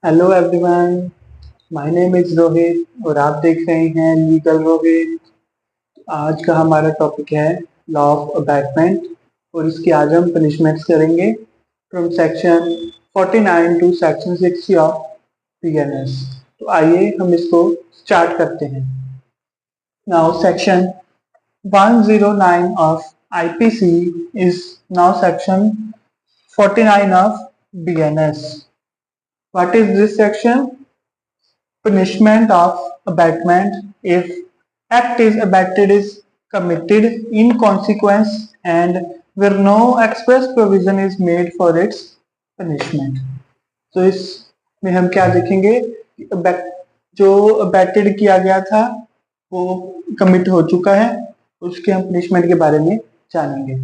Hello everyone, my name is Rohit और आप देख रहे हैं लीगल रोहित। आज का हमारा टॉपिक है लॉ ऑफ अबैटमेंट और इसकी आज हम पनिशमेंट्स करेंगे from section 49 to section 60 of PNS. तो आइए हम इसको स्टार्ट करते हैं। Now section 109 of IPC is now section 49 of BNS. What is this section? Punishment of abatement if act is abated is committed in consequence and where no express provision is made for its punishment. तो इसमें हम क्या देखेंगे कि जो अबैटेड किया गया था वो कमिट हो चुका है, उसके हम पनिशमेंट के बारे में जानेंगे।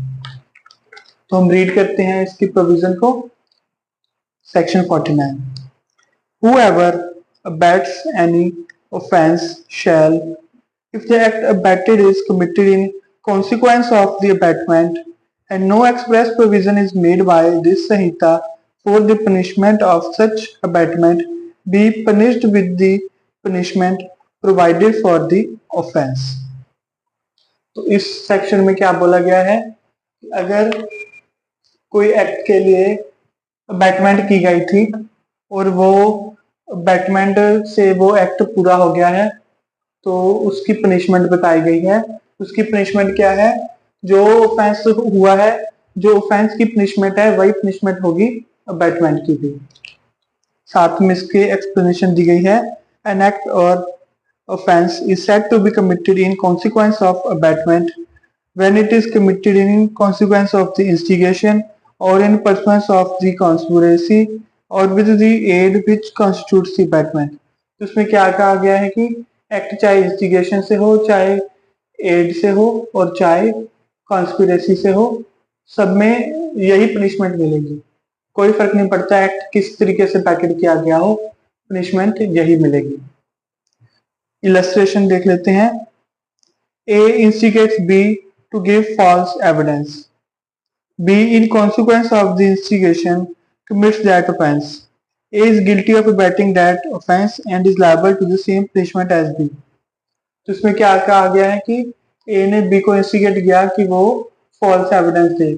तो हम रीड करते हैं इसकी प्रोविजन को। Section 49, whoever abets any offense shall, if the act abated is committed in consequence of the abatement and no express provision is made by this Sanhita for the punishment of such abatement, be punished with the punishment provided for the offense. तो इस section में क्या बोला गया है कि अगर कोई एक्ट के लिए अबैटमेंट की गई थी और वो अबैटमेंट से वो एक्ट पूरा हो गया है तो उसकी पनिशमेंट बताई गई है। उसकी पनिशमेंट क्या है? जो ऑफेंस हुआ है, जो ऑफेंस की पनिशमेंट है वही पनिशमेंट होगी अबैटमेंट की भी। साथ में इसके एक्सप्लेनेशन दी गई है। एन एक्ट और offense is said to be committed in consequence of abatement when it is committed in consequence of the instigation or in pursuance of the conspiracy or with the aid which constitutes the abatement। तो इसमें क्या कहा गया है कि act चाहे instigation से हो, चाहे एड से हो और चाहे कॉन्स्पिरेसी से हो, सब में यही पनिशमेंट मिलेगी। कोई फर्क नहीं पड़ता एक्ट किस तरीके से पैकेट किया गया हो, पनिशमेंट यही मिलेगी। इलस्ट्रेशन देख लेते हैं। A instigates B to give false evidence. B, in consequence of the instigation, commits that offense. A is guilty of abetting that offense and is liable to the same punishment as B. तो इसमें क्या कहा गया है कि A ने B को instigate किया कि वो फॉल्स एविडेंस दे,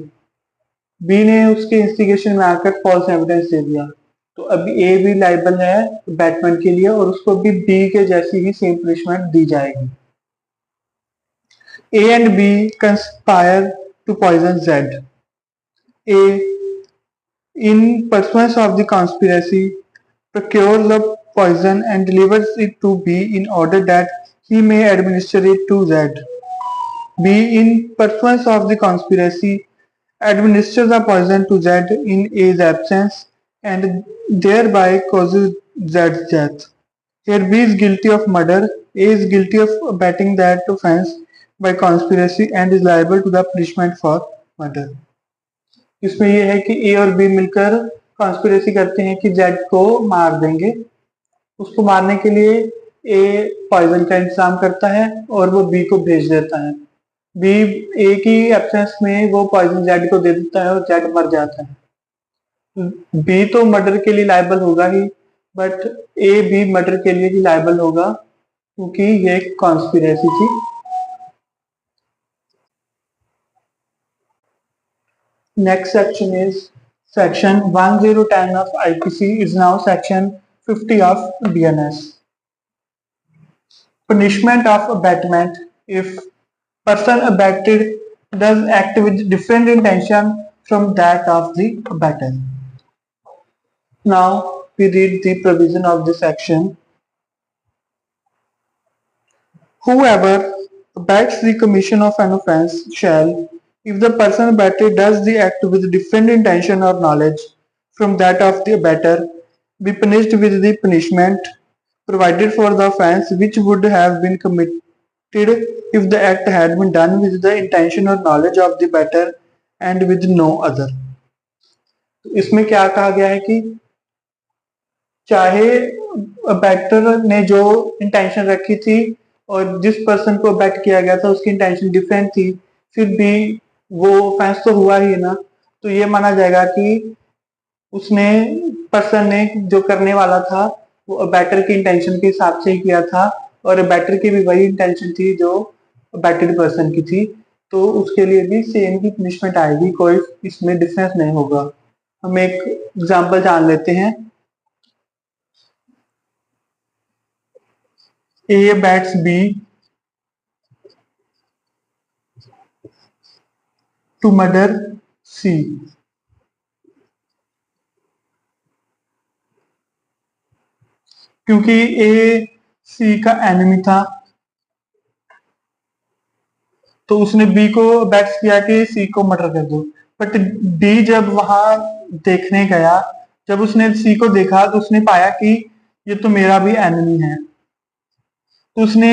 B ने उसके इंस्टिगेशन में आकर फॉल्स एविडेंस दे दिया, तो अभी ए भी लाइबल है बैटमैन के लिए और उसको भी बी के जैसी ही सेम पनिशमेंट दी जाएगी। A and B conspire to poison Z. A in pursuance of the conspiracy procures the poison and delivers it to B in order that he may administer it to Z. B, in pursuance of the conspiracy, administers the poison to Z in A's absence and thereby causes Z's death. Here B is guilty of murder, A is guilty of abetting that offense by conspiracy and is liable to the punishment for murder. इसमें यह है कि ए और B मिलकर conspiracy करते हैं कि Z को मार देंगे। उसको मारने के लिए ए पॉइजन का इंतजाम करता है और वो बी को भेज देता है। बी ए की एब्सेंस में वो पॉइजन जेड को दे देता है और जेड मर जाता है। बी तो मर्डर के लिए लायबल होगा ही, बट ए भी मर्डर के लिए ही लायबल होगा क्योंकि ये एक कॉन्स्पिरेसी थी। Next section is section 1010 of IPC is now section 50 of BNS. Punishment of abatement if person abated does act with different intention from that of the abated. Now we read the provision of this section. Whoever abets the commission of an offense shall, if the person abated does the act with different intention or knowledge from that of the abetter, be punished with the punishment provided for the offense which would have been committed if the act had been done with the intention or knowledge of the abetter and with no other. इसमें क्या कहा गया है कि चाहे अबैटर ने जो intention रखी थी और जिस पर्सन को अबैट किया गया था उसकी इंटेंशन डिफरेंट थी, फिर भी वो ऑफेंस तो हुआ ही है ना, तो ये माना जाएगा कि उसने पर्सन ने जो करने वाला था वो अबैटर की इंटेंशन के हिसाब से ही किया था, और अबैटर की भी वही इंटेंशन थी जो अबैटेड पर्सन की थी, तो उसके लिए भी सेम ही पनिशमेंट आएगी, कोई इसमें डिफरेंस नहीं होगा। हम एक एग्जांपल जान लेते हैं। ए बैट्स बी टू मर्डर सी। क्योंकि ए सी का एनिमी था तो उसने बी को बैट्स किया कि सी को मर्डर कर दो। बट डी जब वहां देखने गया, जब उसने सी को देखा तो उसने पाया कि ये तो मेरा भी एनिमी है, तो उसने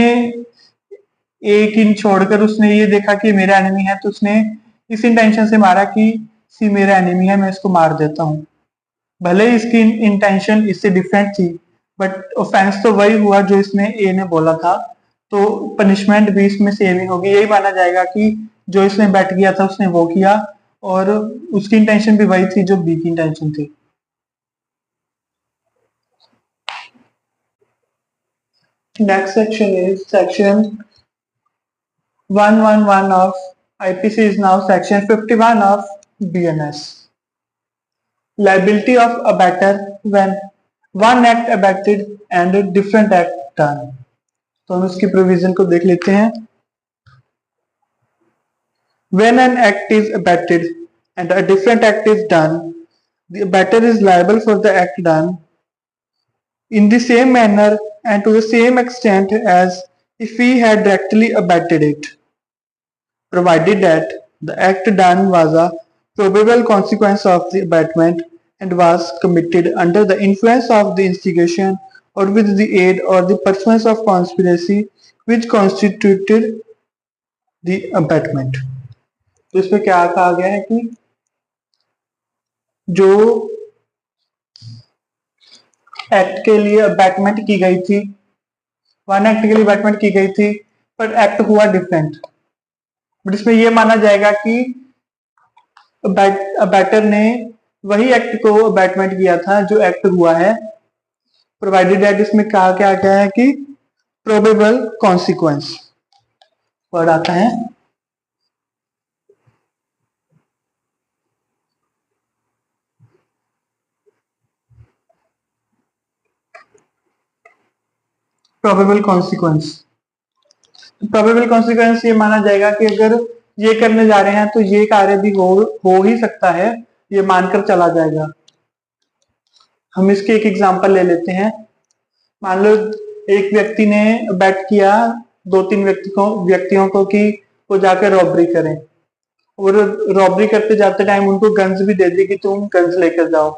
ए की छोड़कर उसने ये देखा कि मेरा एनिमी है, तो उसने इस इंटेंशन से मारा कि सी मेरा एनिमी है, मैं इसको मार देता हूँ। भले ही इसकी इंटेंशन इससे डिफरेंट थी, बट ऑफेंस तो वही हुआ जो इसने ए ने बोला था, तो पनिशमेंट भी इसमें सेम ही होगी। यही माना जाएगा कि जो इसने बेट किया था उसने वो किया, और उसकी इंटेंशन भी वही थी जो बी की इंटेंशन थी। Next section is section 111 of IPC is now section 51 of BNS. Liability of abettor when one act abetted and a different act done. तो हम इसकी प्रोविजन को देख लेते हैं। When an act is abetted and a different act is done, the abettor is liable for the act done in the same manner and to the same extent as if he had directly abetted it, provided that the act done was a probable consequence of the abatement and was committed under the influence of the instigation or with the aid or the pursuance of conspiracy which constituted the abatement. तो इसमें क्या कहा गया है कि जो act के लिए अबैटमेंट की गई थी, वन एक्ट के लिए अबैटमेंट की गई थी, पर एक्ट हुआ डिफरेंट, बट इसमें यह माना जाएगा कि अबैटर ने वही एक्ट को अबैटमेंट किया था जो एक्ट हुआ है, प्रोवाइडेड दैट इसमें कहा क्या गया है कि प्रोबेबल कॉन्सिक्वेंस वर्ड आता है। प्रोबेबल कॉन्सिक्वेंस, प्रोबेबल कॉन्सिक्वेंस ये माना जाएगा कि अगर ये करने जा रहे हैं तो ये कार्य भी हो ही सकता है, ये मानकर चला जाएगा। हम इसके एक एग्जांपल ले लेते हैं। मान लो एक व्यक्ति ने बेट किया दो तीन व्यक्तियों को कि वो जाकर रॉबरी करें, और रॉबरी करते जाते टाइम उनको गन्स भी दे दी कि तुम गन्स लेकर जाओ,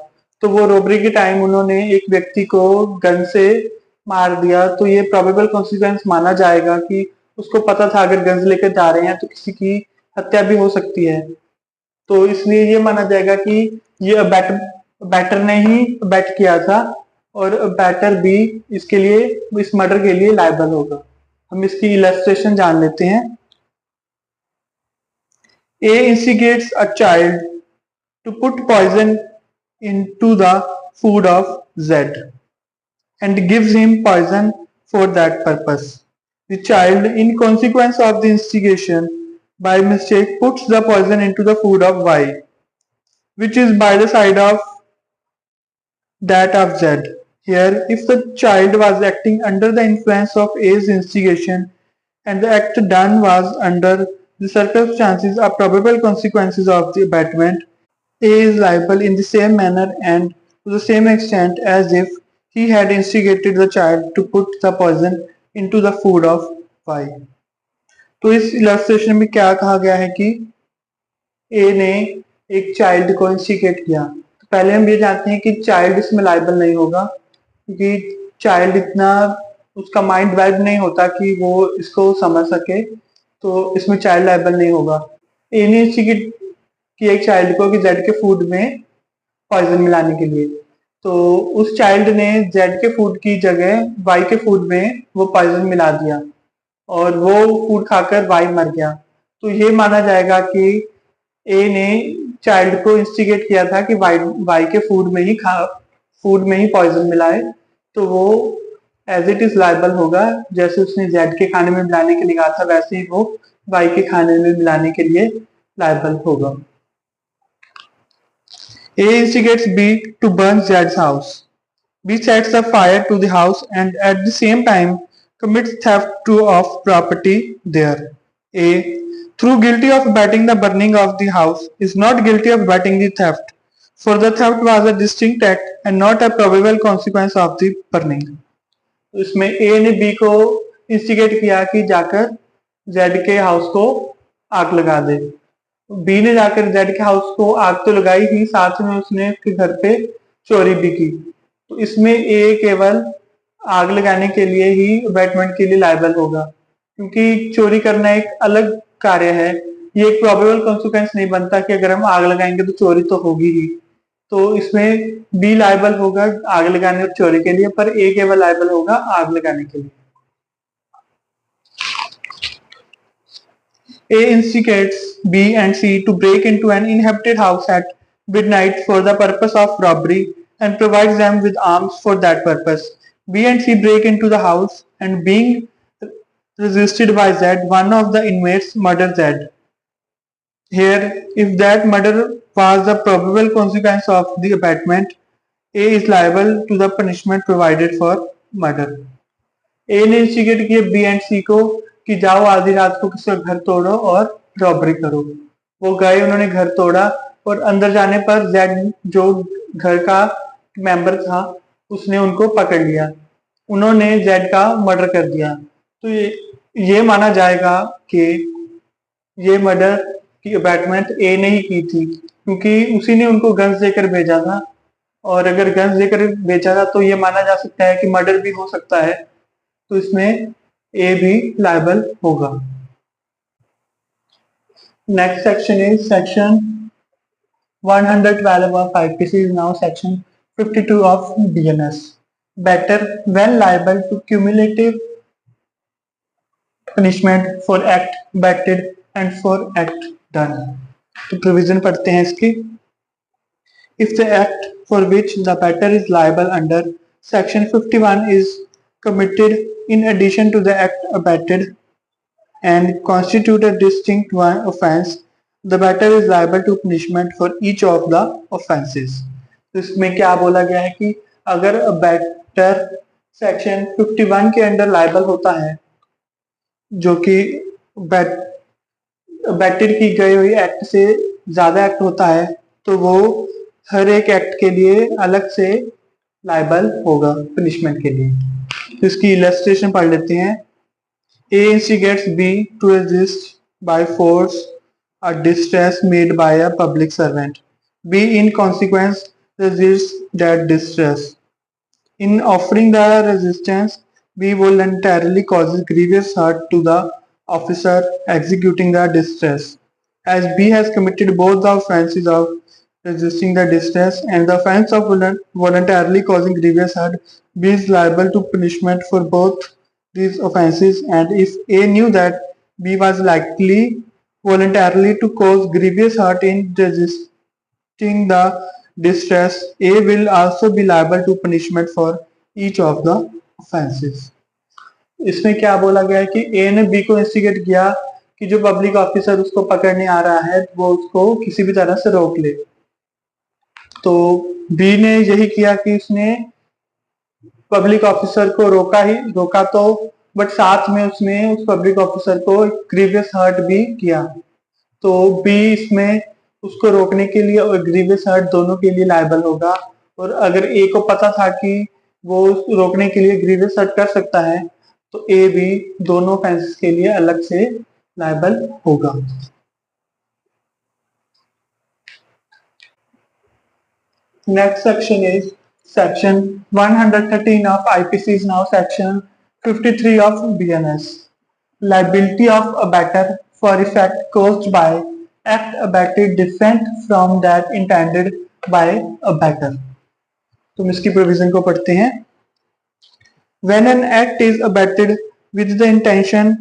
तो वो रॉबरी के टाइम उन्होंने एक व्यक्ति को गन से मार दिया, तो ये प्रोबेबल कॉन्सिक्वेंस माना जाएगा कि उसको पता था अगर गन्स लेकर जा रहे हैं तो किसी की हत्या भी हो सकती है, तो इसलिए ये माना जाएगा कि ये बैटर ने ही बैट किया था और बैटर भी इसके लिए, इस मर्डर के लिए लायबल होगा। हम इसकी इलस्ट्रेशन जान लेते हैं। A instigates a child to put poison into the food of Z and gives him poison for that purpose. The child, in consequence of the instigation, by mistake puts the poison into the food of Y, which is by the side of that of Z. Here, if the child was acting under the influence of A's instigation and the act done was under the circumstances or probable consequences of the abatement, A is liable in the same manner and to the same extent as if he had instigated the child to put the poison into the food of Y. तो इस illustration में क्या कहा गया है कि ए ने एक चाइल्ड को इंस्टिगेट किया, तो पहले हम ये जानते हैं कि चाइल्ड इसमें लायबल नहीं होगा, क्योंकि चाइल्ड इतना उसका माइंड डेवलप नहीं होता कि वो इसको समझ सके, तो इसमें चाइल्ड लायबल नहीं होगा। ए ने इंस्टिगेट किया एक चाइल्ड को कि जेड के फूड में पॉइजन मिलाने के लिए, तो उस चाइल्ड ने जेड के फूड की जगह वाई के फूड में वो पॉइजन मिला दिया और वो फूड खाकर वाई मर गया, तो ये माना जाएगा कि ए ने चाइल्ड को इंस्टिगेट किया था कि वाई के फूड में ही पॉइजन मिलाए, तो वो एज इट इज लायबल होगा। जैसे उसने जेड के खाने में मिलाने के लिए कहा था, वैसे ही वो वाई के खाने में मिलाने के लिए लायबल होगा। A instigates B to burn Zed's house. B sets a fire to the house and at the same time commits theft of property there. A, through guilty of abetting the burning of the house, is not guilty of abetting the theft, for the theft was a distinct act and not a probable consequence of the burning. इसमें A ने B को instigate किया कि जाकर Z के house को आग लगा दे। बी ने जाकर जेड के हाउस को आग तो लगाई ही, साथ में उसने उसके घर पे चोरी भी की। तो इसमें ए केवल आग लगाने के लिए ही अबैटमेंट के लिए लायबल होगा, क्योंकि चोरी करना एक अलग कार्य है। ये एक प्रोबेबल कॉन्सिक्वेंस नहीं बनता कि अगर हम आग लगाएंगे तो चोरी तो होगी ही। तो इसमें बी लायबल होगा आग लगाने और चोरी के लिए, पर ए केवल लायबल होगा आग लगाने के लिए। A instigates B and C to break into an inhabited house at midnight for the purpose of robbery and provides them with arms for that purpose. B and C break into the house and being resisted by Z, one of the inmates murders Z. Here, if that murder was the probable consequence of the abatement, A is liable to the punishment provided for murder. A ने instigate किया B and सी को कि जाओ आधी रात को किसी का घर तोड़ो और रॉबरी करो। वो गए, उन्होंने घर तोड़ा और अंदर जाने पर जेड जो घर का मेंबर था उसने उनको पकड़ लिया। उन्होंने जेड का मर्डर कर दिया। तो ये माना जाएगा कि ये मर्डर की अबैटमेंट ए ने ही की थी, क्योंकि उसी ने उनको गन्स देकर भेजा था। और अगर गन्स देकर भेजा था तो ये माना जा सकता है कि मर्डर भी हो सकता है, तो इसमें ए भी लायबल होगा। Next section is section 112 of IPC is now section 52 of BNS. Better when liable to cumulative punishment for act abetted and for act done. तो प्रोविजन पढ़ते हैं इसकी। If the act for which the abettor is liable under section 51 is committed in addition to the act abetted and constitute a distinct offense, the abettor is liable to punishment for each of the offenses. तो इसमें क्या बोला गया है कि अगर अबैटर section 51 के under liable होता है, जो कि अबैटेड की गई हुई एक्ट से ज्यादा एक्ट होता है, तो वो हर एक एक्ट के लिए अलग से लायबल होगा पनिशमेंट के लिए। तो इसकी इलस्ट्रेशन पढ़ लेते हैं। A instigates B to resist by force a distress made by a public servant. B in consequence resists that distress. In offering the resistance, B voluntarily causes grievous hurt to the officer executing the distress. As B has committed both the offences of resisting the distress and the offence of voluntarily causing grievous hurt, B is liable to punishment for both these offences, and if A knew that B was likely voluntarily to cause grievous hurt in resisting the distress, A will also be liable to punishment for each of the offences. इसमें क्या बोला गया है कि A ने B को instigate किया कि जो पब्लिक ऑफिसर उसको पकड़ने आ रहा है वो उसको किसी भी तरह से रोक ले। तो B ने यही किया कि उसने पब्लिक ऑफिसर को रोका तो, बट साथ में उसने उस पब्लिक ऑफिसर को ग्रीवियस हर्ट भी किया। तो बी इसमें उसको रोकने के लिए और ग्रीवियस हर्ट दोनों के लिए लायबल होगा। और अगर ए को पता था कि वो रोकने के लिए ग्रीवियस हर्ट कर सकता है, तो ए भी दोनों ऑफेंसेस के लिए अलग से लायबल होगा। Next section is section 113 of IPC is now section 53 of BNS. Liability of abettor for effect caused by act abetted different from that intended by abettor. तो इसकी प्रोविजन को पढ़ते हैं। When an act is abetted with the intention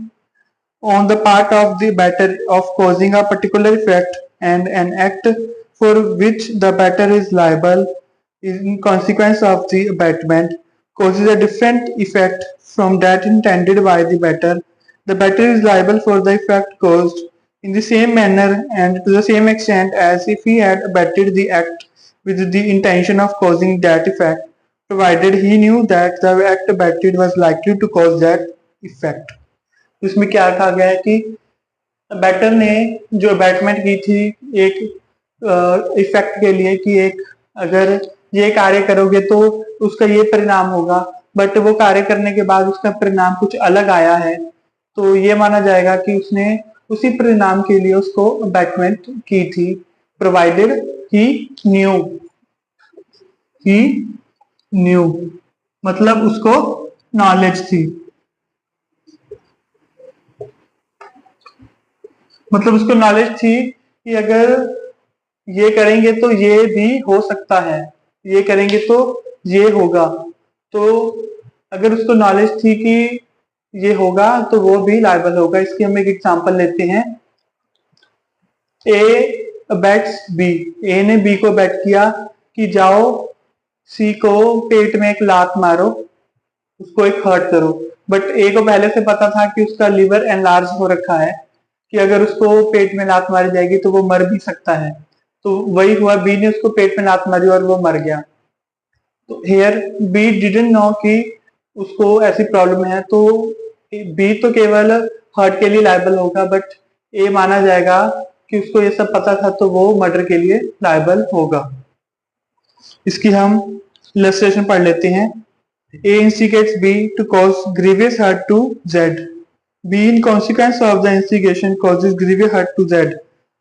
on the part of the abettor of causing a particular effect, and an act for which the abettor is liable in consequence of the abatement causes a different effect from that intended by the abettor. The abettor is liable for the effect caused in the same manner and to the same extent as if he had abetted the act with the intention of causing that effect, provided he knew that the act abetted was likely to cause that effect. इसमें क्या कहा गया है कि batter ने जो बैटमेंट की थी एक इफेक्ट के लिए कि एक अगर ये कार्य करोगे तो उसका ये परिणाम होगा, बट वो कार्य करने के बाद उसका परिणाम कुछ अलग आया है, तो ये माना जाएगा कि उसने उसी परिणाम के लिए उसको बैटमेंट की थी, प्रोवाइडेड ही न्यू मतलब उसको नॉलेज थी, मतलब उसको नॉलेज थी कि अगर ये करेंगे तो ये भी हो सकता है, ये करेंगे तो ये होगा, तो अगर उसको नॉलेज थी कि ये होगा तो वो भी लायबल होगा। इसकी हम एक एग्जांपल लेते हैं। ए बेट्स बी, ए ने बी को बेट किया कि जाओ सी को पेट में एक लात मारो, उसको एक हर्ट करो, बट ए को पहले से पता था कि उसका लिवर एनलार्ज हो रखा है कि अगर उसको पेट में लात मारी जाएगी तो वो मर भी सकता है, तो वही हुआ, बी ने उसको पेट में लात मारी और वो मर गया। तो हियर बी डिडंट नो कि उसको ऐसी प्रॉब्लम है, तो बी तो केवल हर्ट के लिए लायबल होगा, बट ए माना जाएगा कि उसको ये सब पता था तो वो मर्डर के लिए लायबल होगा। इसकी हम इलस्ट्रेशन पढ़ लेते हैं। A instigates B to cause grievous hurt to Z, B in consequence of the instigation causes grievous hurt to Z.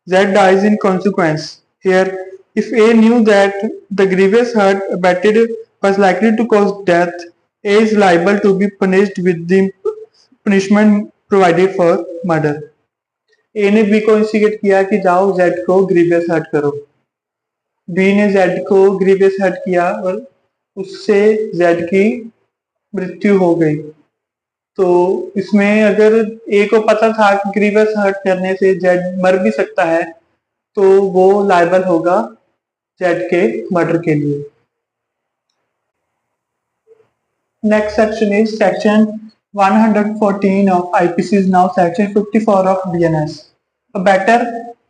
Z dies in consequence. Here, if A knew that the grievous hurt abetted was likely to cause death, A is liable to be punished with the punishment provided for murder. A ने B को instigate किया कि जाओ Z को grievous hurt करो। B ने Z को grievous hurt किया और उससे Z की मृत्यु हो गई। तो इसमें अगर ए को पता था कि ग्रीवियस हर्ट करने से जेड मर भी सकता है, तो वो लायबल होगा जेड के मर्डर के लिए। Next section is section 114 of IPC is now section 54 of BNS, abettor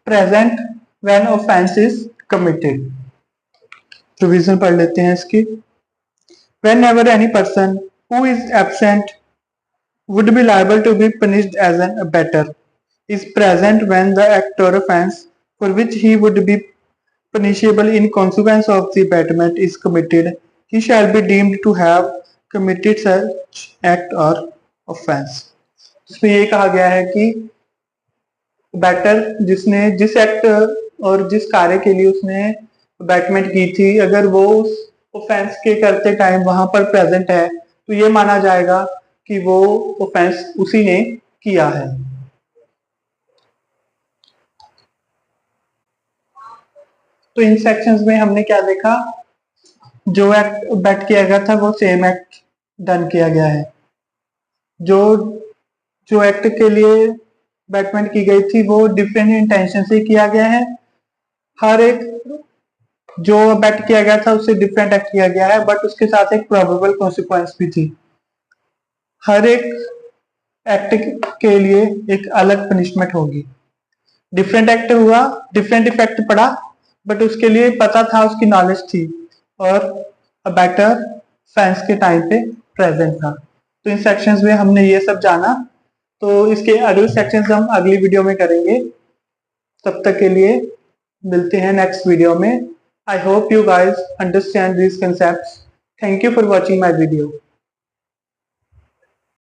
present when offense is committed। Provision पढ़ लेते हैं इसकी। Whenever any person who is absent would be liable to be punished as an abettor is present when the act or offense for which he would be punishable in consequence of the abatement is committed, he shall be deemed to have committed such act or offense। इसमें ये कहा गया है कि abettor जिसने जिस act और जिस कार्य के लिए उसने अबेटमेंट की थी, अगर वो उस ऑफेंस के करते टाइम वहां पर प्रेजेंट है तो ये माना जाएगा कि वो ऑफेंस उसी ने किया है। तो इन सेक्शंस में हमने क्या देखा, जो एक्ट बेट किया गया था वो सेम एक्ट डन किया गया है, जो एक्ट के लिए बेटमेंट की गई थी वो डिफरेंट इंटेंशन से किया गया है। हर एक जो बेट किया गया था उससे डिफरेंट एक्ट किया गया है, बट उसके साथ एक प्रोबेबल कॉन्सिक्वेंस भी थी। हर एक एक्ट के लिए एक अलग पनिशमेंट होगी। डिफरेंट एक्ट हुआ, डिफरेंट इफेक्ट पड़ा, बट उसके लिए पता था, उसकी नॉलेज थी और अबेटर फेंस के टाइम पे प्रेजेंट था। तो इन सेक्शंस में हमने ये सब जाना, तो इसके अगले सेक्शंस हम अगली वीडियो में करेंगे। तब तक के लिए मिलते हैं नेक्स्ट वीडियो में। I hope you guys understand this concepts. Thank you for watching my video.